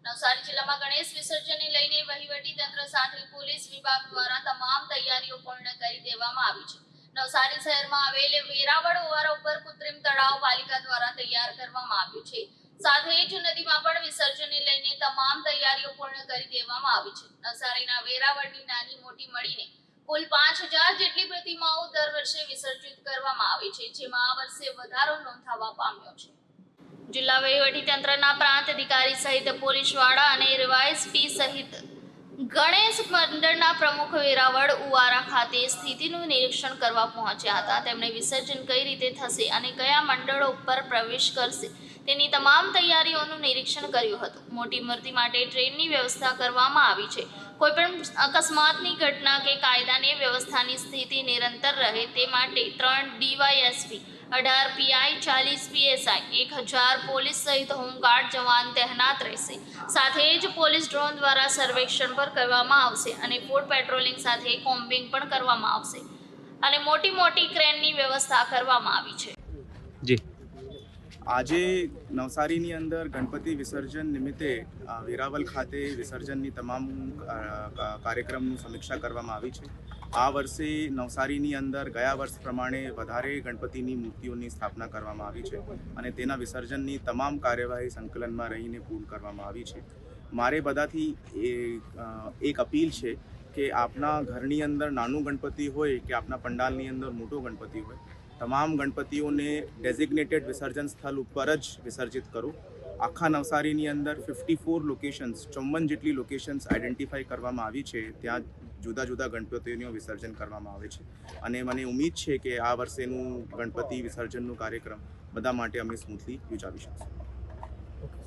નવસારી જિલ્લામાં ગણેશ વિસર્જનને લઈને વહીવટી તંત્ર સાથે પોલીસ વિભાગ દ્વારા તમામ તૈયારીઓ પૂર્ણ કરી દેવામાં આવી છે। નવસારી શહેરમાં આવેલ વેરાવળ ઓવારા ઉપર કૃત્રિમ તળાવ પાલિકા દ્વારા તૈયાર કરવામાં આવ્યું છે। સાથે જ નદીમાં પણ વિસર્જનને લઈને તમામ તૈયારીઓ પૂર્ણ કરી દેવામાં આવી છે। નવસારીના વેરાવળની નાની મોટી મળીને કુલ 5000 જેટલી પ્રતિમાઓ દર વર્ષે વિસર્જિત કરવામાં આવે છે, જેમાં આ વર્ષે વધારો નોંધાવા પામ્યો છે। જિલ્લા વહીવટી તંત્રના પ્રાંત અધિકારી સહિત પોલીસ વડા અને RYSP સહિત ગણેશ મંડળના પ્રમુખ વેરાવળ ઉવારા ખાતે સ્થિતિનું નિરીક્ષણ કરવા પહોંચ્યા હતા। તેમણે વિસર્જન કઈ રીતે થશે અને કયા મંડળો ઉપર પ્રવેશ કરશે તેની તમામ તૈયારીઓનું નિરીક્ષણ કર્યું હતું। મોટી મૂર્તિ માટે ટ્રેનની વ્યવસ્થા કરવામાં આવી છે। કોઈપણ અકસ્માતની ઘટના કે કાયદાની વ્યવસ્થાની સ્થિતિ નિરંતર રહે તે માટે 3 DYSP, 18 PI, 40 PSI, 1000 પોલીસ સહિત હોમગાર્ડ જવાન તહેનાત રહેશે। સાથે જ પોલીસ ડ્રોન દ્વારા સર્વેક્ષણ પણ કરવામાં આવશે અને ફૂટ પેટ્રોલિંગ સાથે કોમ્બિંગ પણ કરવામાં આવશે અને મોટી ક્રેનની વ્યવસ્થા કરવામાં આવી છે। જી આજે નવસારીની અંદર ગણપતિ વિસર્જન નિમિત્તે વેરાવળ ખાતે વિસર્જનની તમામ કાર્યક્રમનું સમીક્ષા કરવામાં આવી છે। આ વર્ષે નવસારીની અંદર ગયા વર્ષ પ્રમાણે વધારે ગણપતિની મૂર્તિઓની સ્થાપના કરવામાં આવી છે અને તેના વિસર્જનની તમામ કાર્યવાહી સંકલનમાં રહીને પૂર્ણ કરવામાં આવી છે। મારે બધાથી એક અપીલ છે કે આપના ઘરની અંદર નાનું ગણપતિ હોય કે આપના પંડાલની અંદર મોટો ગણપતિ હોય, તમામ ગણપતિઓને ડેઝિગ્નેટેડ વિસર્જન સ્થળ ઉપર જ વિસર્જિત કરો। આખા નવસારીની અંદર 54 લોકેશન્સ 54 જેટલી લોકેશન્સ આઈડેન્ટિફાઈ કરવામાં આવી છે, ત્યાં જુદા જુદા ગણપતિઓનું વિસર્જન કરવામાં આવે છે અને મને ઉમ્મીદ છે કે આ વર્ષેનું ગણપતિ વિસર્જનનું કાર્યક્રમ બધા માટે અમે સ્મૂથલી યોજાવી શકશું।